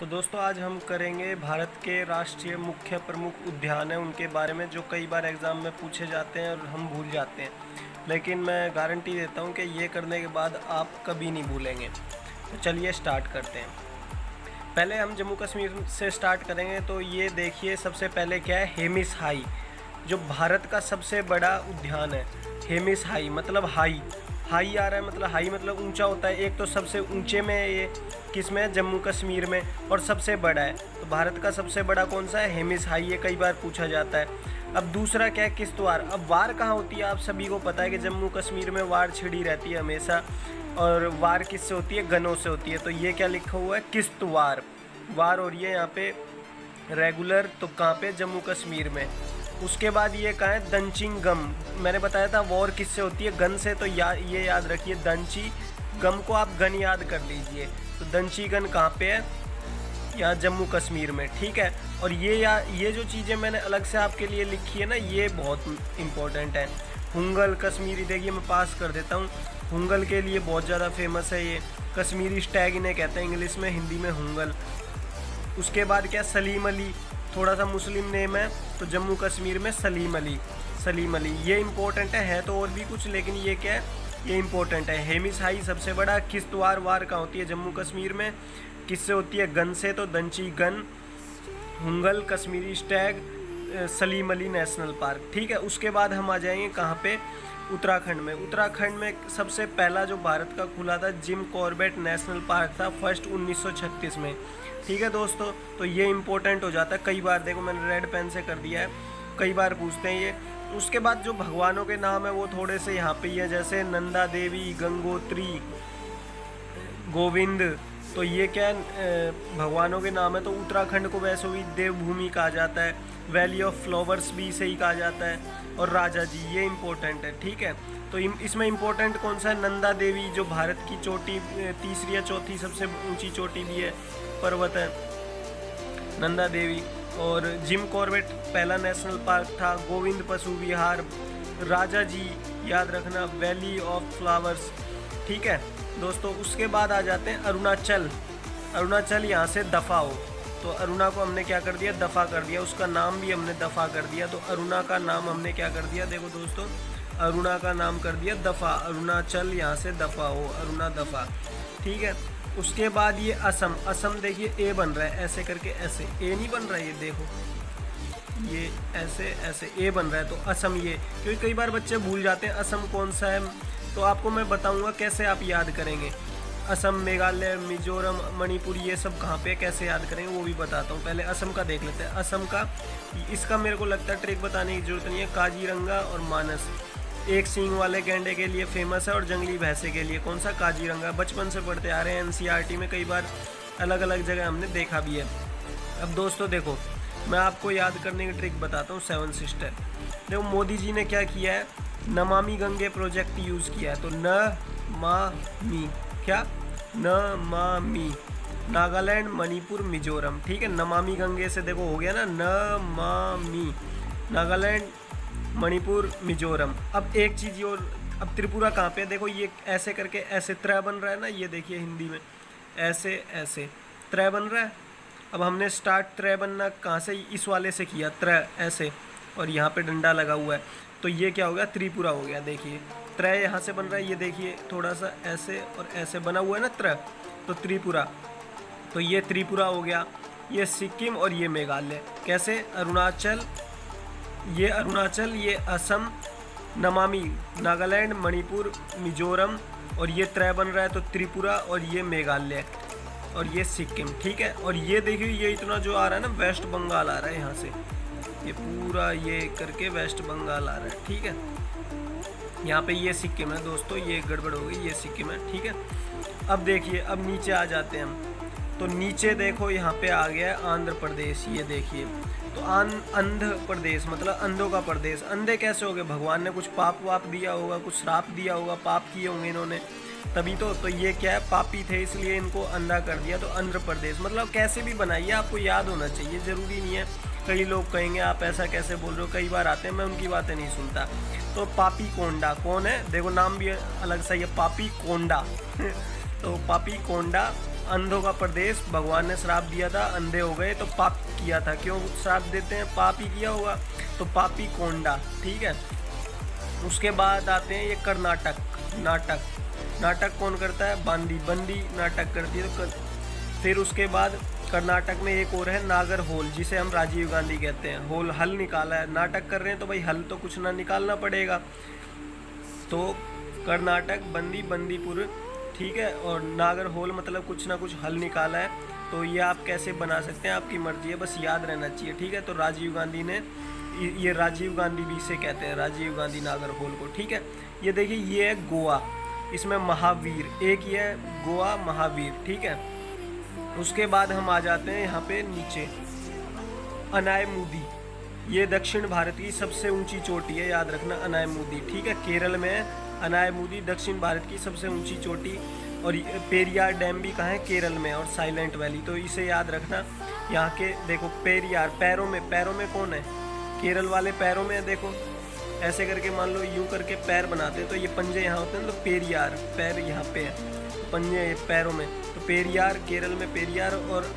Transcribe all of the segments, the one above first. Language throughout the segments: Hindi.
तो दोस्तों आज हम करेंगे भारत के राष्ट्रीय मुख्य प्रमुख उद्यान हैं उनके बारे में, जो कई बार एग्ज़ाम में पूछे जाते हैं और हम भूल जाते हैं। लेकिन मैं गारंटी देता हूं कि ये करने के बाद आप कभी नहीं भूलेंगे। तो चलिए स्टार्ट करते हैं। पहले हम जम्मू कश्मीर से स्टार्ट करेंगे। तो ये देखिए, सबसे पहले क्या है, हेमिस हाई, जो भारत का सबसे बड़ा उद्यान है। हेमिस हाई मतलब हाई हाई आ रहा है, मतलब हाई मतलब ऊंचा होता है। एक तो सबसे ऊंचे में है, ये किस में है, जम्मू कश्मीर में, और सबसे बड़ा है। तो भारत का सबसे बड़ा कौन सा है, हेमिस हाई। ये कई बार पूछा जाता है। अब दूसरा क्या है, किश्तवाड़। अब वार कहाँ होती है, आप सभी को पता है कि जम्मू कश्मीर में वार छिड़ी रहती है हमेशा, और वार किससे होती है, गनों से होती है। तो ये क्या लिखा हुआ है, किश्तवाड़। वार हो रही है यहाँ पे रेगुलर, तो कहाँ पे, जम्मू कश्मीर में। उसके बाद ये कहाँ है, दंचिंग गम। मैंने बताया था वॉर किससे होती है, गन से। तो ये याद रखिए, दंची गम को आप गन याद कर लीजिए। तो दंची गन कहाँ पे है, यहाँ जम्मू कश्मीर में, ठीक है। और ये जो चीज़ें मैंने अलग से आपके लिए लिखी है ना, ये बहुत इम्पोर्टेंट है। हुंगल कश्मीरी, देखिए मैं पास कर देता हूँ। हुंगल के लिए बहुत ज़्यादा फेमस है ये। कश्मीरी स्टैग इन्हें कहते हैं इंग्लिश में, हिंदी में हुंगल। उसके बाद क्या, सलीम अली, थोड़ा सा मुस्लिम नेम है, तो जम्मू कश्मीर में सलीम अली ये इम्पोर्टेंट है तो और भी कुछ, लेकिन ये क्या है, ये इम्पोर्टेंट है। हेमिस हाई सबसे बड़ा। किश्तवाड़ वार कहाँ होती है, जम्मू कश्मीर में। किससे होती है, गन से, तो दंची gun. Hangul Kashmiri stag, Salim Ali national park, ठीक है। उसके बाद हम आ जाएंगे कहाँ पे, उत्तराखंड में। उत्तराखंड में सबसे पहला जो भारत का खुला था, जिम कॉर्बेट नेशनल पार्क था, फर्स्ट 1936 में, ठीक है दोस्तों। तो ये इम्पोर्टेंट हो जाता है। कई बार देखो मैंने रेड पेन से कर दिया है, कई बार पूछते हैं ये। उसके बाद जो भगवानों के नाम है वो थोड़े से यहाँ पे ही है, जैसे नंदा देवी, गंगोत्री, गोविंद। तो ये क्या है, भगवानों के नाम है। तो उत्तराखंड को वैसे भी देवभूमि कहा जाता है, वैली ऑफ फ्लावर्स भी इसे ही कहा जाता है, और राजा जी, ये इम्पोर्टेंट है, ठीक है। तो इसमें इम्पोर्टेंट कौन सा है, नंदा देवी, जो भारत की चोटी, तीसरी या चौथी सबसे ऊंची चोटी भी है, पर्वत है नंदा देवी। और जिम कॉर्बेट पहला नेशनल पार्क था। गोविंद पशु विहार, राजा जी याद रखना, वैली ऑफ फ्लावर्स, ठीक है दोस्तों। उसके बाद आ जाते हैं अरुणाचल यहाँ से दफ़ा हो। तो अरुणा को हमने क्या कर दिया, दफ़ा कर दिया, उसका नाम भी हमने दफ़ा कर दिया। तो अरुणा का नाम हमने क्या कर दिया, देखो दोस्तों, अरुणा का नाम कर दिया दफ़ा। अरुणाचल यहाँ से दफ़ा हो, अरुणा दफ़ा, ठीक है। उसके बाद ये असम देखिए, ए बन रहा है ऐसे करके, ऐसे ए नहीं बन रहा है, ये देखो, ये ऐसे ए बन रहा है। तो असम, ये क्योंकि कई बार बच्चे भूल जाते हैं असम कौन सा है। तो आपको मैं बताऊंगा कैसे आप याद करेंगे। असम, मेघालय, मिजोरम, मणिपुर, ये सब कहाँ पे कैसे याद करेंगे वो भी बताता हूँ। पहले असम का देख लेते हैं। असम का, इसका मेरे को लगता है ट्रिक बताने की जरूरत नहीं है। काजीरंगा और मानस, एक सींग वाले गैंडे के लिए फेमस है, और जंगली भैंसे के लिए कौन सा, काजीरंगा। बचपन से पढ़ते आ रहे हैं एनसीईआरटी में, कई बार अलग अलग जगह हमने देखा भी है। अब दोस्तों देखो, मैं आपको याद करने की ट्रिक बताता हूँ, 7 सिस्टर। देखो मोदी जी ने क्या किया है, नमामि गंगे प्रोजेक्ट यूज़ किया है। तो नमामि, क्या, नमामि, नागालैंड, मणिपुर, मिजोरम, ठीक है। नमामि गंगे से देखो हो गया ना, नमामि, नागालैंड, मणिपुर, मिजोरम। अब एक चीज़ और, अब त्रिपुरा कहाँ पे, देखो ये ऐसे करके ऐसे त्रै बन रहा है ना, ये देखिए हिंदी में ऐसे त्रै बन रहा है। अब हमने स्टार्ट त्रै बनना कहाँ से, इस वाले से किया, त्रै ऐसे, और यहाँ पे डंडा लगा हुआ है। तो ये क्या हो गया, त्रिपुरा हो गया। देखिए त्रै यहाँ से बन रहा है, ये देखिए थोड़ा सा ऐसे और ऐसे बना हुआ है ना त्रै, तो त्रिपुरा। तो ये त्रिपुरा हो गया, ये सिक्किम, और ये मेघालय। कैसे, अरुणाचल, ये असम, नमामि नागालैंड, मणिपुर, मिजोरम, और ये त्रै बन रहा है, तो त्रिपुरा, और ये मेघालय, और ये सिक्किम, ठीक है। और ये देखिए, ये इतना जो आ रहा है ना, वेस्ट बंगाल आ रहा है यहाँ से, ये पूरा ये करके वेस्ट बंगाल आ रहा है, ठीक है। यहाँ पे ये सिक्किम है दोस्तों, ये गड़बड़ हो गई, ये सिक्किम है, ठीक है। अब देखिए, अब नीचे आ जाते हैं हम। तो नीचे देखो, यहाँ पे आ गया आंध्र प्रदेश, ये देखिए। तो आंध्र प्रदेश मतलब अंधों का प्रदेश। अंधे कैसे हो गए, भगवान ने कुछ पाप वाप दिया होगा, कुछ श्राप दिया होगा, पाप किए होंगे इन्होंने, तभी तो ये क्या है, पापी थे, इसलिए इनको अंधा कर दिया। तो आंध्र प्रदेश मतलब कैसे भी बनाइए, आपको याद होना चाहिए, ज़रूरी नहीं है। कई लोग कहेंगे आप ऐसा कैसे बोल रहे हो, कई बार आते हैं, मैं उनकी बातें नहीं सुनता। तो पापी कोंडा कौन है, देखो नाम भी अलग सा ही है, पापी कोंडा। तो पापी कोंडा अंधों का प्रदेश, भगवान ने श्राप दिया था, अंधे हो गए तो पाप किया था। क्यों श्राप देते हैं? पाप ही किया होगा, तो पापी कोंडा, ठीक है। उसके बाद आते हैं ये कर्नाटक। नाटक कौन करता है? बंदी नाटक करती है। तो फिर उसके बाद कर्नाटक में एक और है नागरहोल, जिसे हम राजीव गांधी कहते हैं। होल हल निकाला है, नाटक कर रहे हैं तो भाई हल तो कुछ ना निकालना पड़ेगा। तो कर्नाटक, बंदीपुर, ठीक है, और नागरहोल मतलब कुछ ना कुछ हल निकाला है। तो ये आप कैसे बना सकते हैं, आपकी मर्जी है, बस याद रहना चाहिए, ठीक है। तो राजीव गांधी ने, ये राजीव गांधी भी इसे कहते हैं, राजीव गांधी नागरहोल को, ठीक है। ये देखिए ये है गोवा, इसमें महावीर, एक ये है गोवा महावीर, ठीक है। उसके बाद हम आ जाते हैं यहाँ पे नीचे, अनायमुदी। ये दक्षिण भारत की सबसे ऊंची चोटी है, याद रखना, अनायमुदी, ठीक है। केरल में है अनायमुदी, दक्षिण भारत की सबसे ऊंची चोटी। और पेरियार डैम भी कहाँ है? केरल में, और साइलेंट वैली, तो इसे याद रखना। यहाँ के देखो पेरियार, पैरों में कौन है? केरल वाले पैरों में है, देखो ऐसे करके, मान लो यूं करके पैर बनाते हैं, तो ये पंजे यहाँ होते हैं, तो पेरियार, पैर यहाँ पे है, पंजे पैरों में, तो पेरियार, केरल में पेरियार। और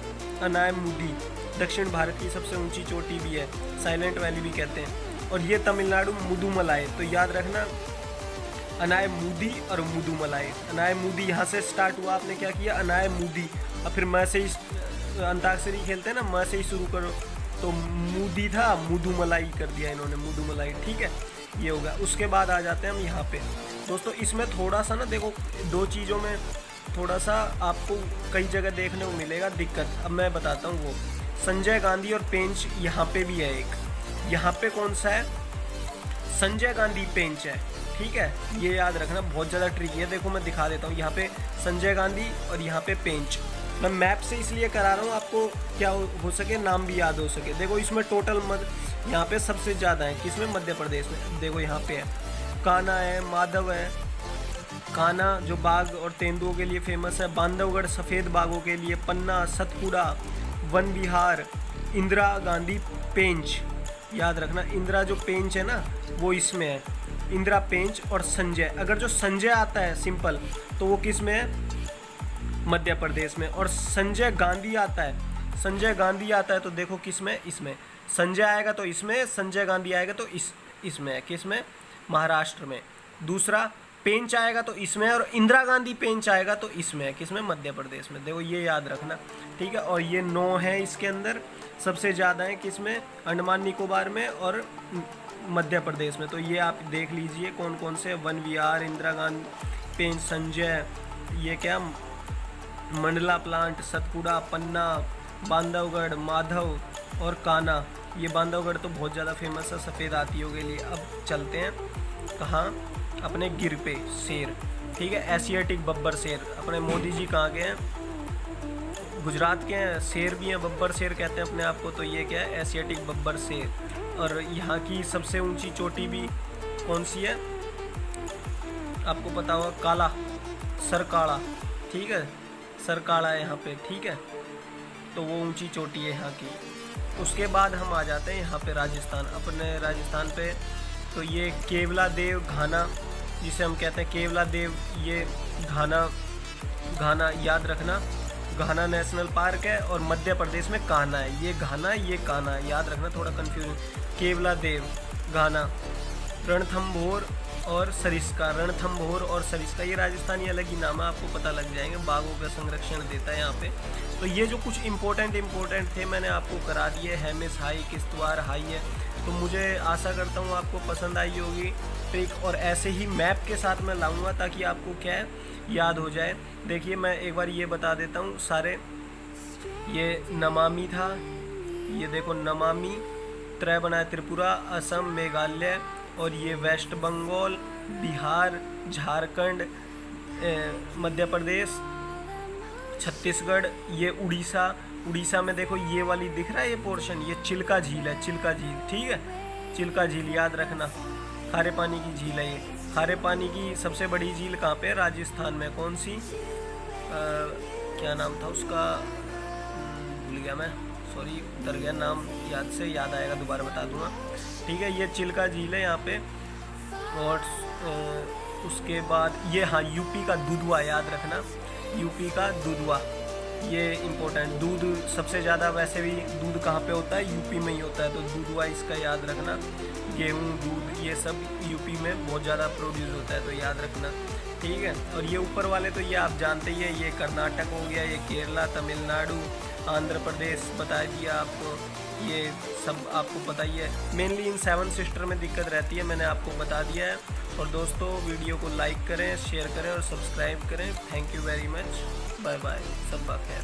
अनायमुदी दक्षिण भारत की सबसे ऊंची चोटी भी है, साइलेंट वैली भी कहते हैं। और ये तमिलनाडु मुदुमलाई, तो याद रखना अनायमुदी और मुदुमलाई। अनायमुदी यहाँ से स्टार्ट हुआ, आपने क्या किया? अनायमुदी, और फिर मैं से ही अंताक्षरी खेलते हैं ना, मैं से ही शुरू करो, तो मुदी था, मुदुमलाई कर दिया इन्होंने, मुदुमलाई, ठीक है, ये होगा। उसके बाद आ जाते हैं हम यहाँ पे दोस्तों। इसमें थोड़ा सा ना देखो, दो चीज़ों में थोड़ा सा आपको कई जगह देखने को मिलेगा दिक्कत। अब मैं बताता हूँ, वो संजय गांधी और पेंच यहाँ पे भी है एक, यहाँ पे कौन सा है? संजय गांधी पेंच है, ठीक है, ये याद रखना, बहुत ज़्यादा ट्रिकी है। देखो मैं दिखा देता हूँ, यहाँ पे संजय गांधी और यहाँ पे पेंच। मैं मैप से इसलिए करा रहा हूँ, आपको क्या हो सके नाम भी याद हो सके। देखो इसमें टोटल यहाँ पे सबसे ज़्यादा है किसमें? मध्य प्रदेश में। देखो यहाँ पे है कान्हा है, माधव है, कान्हा जो बाघ और तेंदुओं के लिए फेमस है, बांधवगढ़ सफ़ेद बाघों के लिए, पन्ना, सतपुड़ा, वन विहार, इंदिरा गांधी पेंच, याद रखना। इंदिरा जो पेंच है ना, वो इसमें है, इंदिरा पेंच। और संजय, अगर जो संजय आता है सिंपल, तो वो किस में है? मध्य प्रदेश में। और संजय गांधी आता है, तो देखो किस में? इसमें। संजय आएगा तो इसमें, संजय गांधी आएगा तो इसमें है, किस में? महाराष्ट्र में। दूसरा पेंच आएगा तो इसमें, और इंदिरा गांधी पेंच आएगा तो इसमें है, किसमें? मध्य प्रदेश में। देखो ये याद रखना, ठीक है। और ये 9 है इसके अंदर, सबसे ज़्यादा है किसमें? अंडमान निकोबार में और मध्य प्रदेश में। तो ये आप देख लीजिए कौन कौन से, वन विहार, इंदिरा गांधी पेंच, संजय, ये क्या मंडला प्लांट, सतपुड़ा, पन्ना, बांधवगढ़, माधव और कान्हा। ये बांधवगढ़ तो बहुत ज़्यादा फेमस है सफ़ेद हाथियों के लिए। अब चलते हैं कहाँ? अपने गिर पे, शेर, ठीक है, एशियाटिक बब्बर शेर। अपने मोदी जी कहाँ के हैं? गुजरात के हैं। शेर भी हैं, बब्बर शेर कहते हैं अपने आप को। तो ये क्या है? एशियाटिक बब्बर शेर। और यहाँ की सबसे ऊंची चोटी भी कौन सी है? आपको पता होगा, काला, सरकाड़ा, ठीक है, सरकाड़ा है यहाँ पे, ठीक है। तो वो ऊंची चोटी है यहाँ की। उसके बाद हम आ जाते हैं यहाँ पे राजस्थान, अपने राजस्थान पे। तो ये केवला देव घाना, जिसे हम कहते हैं केवला देव, ये घाना याद रखना, घाना नेशनल पार्क है। और मध्य प्रदेश में कान्हा है, ये घाना ये कान्हा, याद रखना, थोड़ा कंफ्यूजन। केवला देव, घाना, रणथंभौर और सरिस्का, रणथंभौर और सरिस्का, ये राजस्थानी अलग ही नाम है, आपको पता लग जाएंगे। बाघों का संरक्षण देता है यहाँ पे। तो ये जो कुछ इम्पोर्टेंट थे मैंने आपको करा दिए। हेमिस हाई, किश्तवाड़ हाई है। तो मुझे आशा करता हूँ आपको पसंद आई होगी ट्रिक, और ऐसे ही मैप के साथ मैं लाऊंगा ताकि आपको क्या है याद हो जाए। देखिए मैं एक बार ये बता देता हूँ सारे। ये नमामि था, ये देखो नमामि, त्रय बनाए त्रिपुरा, असम, मेघालय, और ये वेस्ट बंगाल, बिहार, झारखंड, मध्य प्रदेश, छत्तीसगढ़, ये उड़ीसा में देखो ये वाली दिख रहा है ये पोर्शन, ये चिल्का झील है, चिल्का झील, ठीक है, चिल्का झील याद रखना, खारे पानी की झील है ये। खारे पानी की सबसे बड़ी झील कहाँ पे है? राजस्थान में। कौन सी? क्या नाम था उसका, भूल गया मैं, सॉरी, उतर गया नाम, याद आएगा दोबारा बता दूंगा, ठीक है। ये चिल्का झील है यहाँ पे। और उसके बाद ये, हाँ, यूपी का दुधवा, याद रखना, यूपी का दुधवा, ये इम्पोर्टेंट। दूध सबसे ज़्यादा वैसे भी दूध कहाँ पे होता है, यूपी में ही होता है, तो दूध वाइज का याद रखना। गेहूँ, दूध, ये सब यूपी में बहुत ज़्यादा प्रोड्यूस होता है, तो याद रखना, ठीक है। और ये ऊपर वाले तो ये आप जानते ही है, ये कर्नाटक हो गया, ये केरला, तमिलनाडु, आंध्र प्रदेश बता दिया आपको, ये सब आपको पता ही है। मेनली इन 7 सिस्टर में दिक्कत रहती है, मैंने आपको बता दिया है। और दोस्तों वीडियो को लाइक करें, शेयर करें और सब्सक्राइब करें। Thank you very much, bye bye, सब बात है।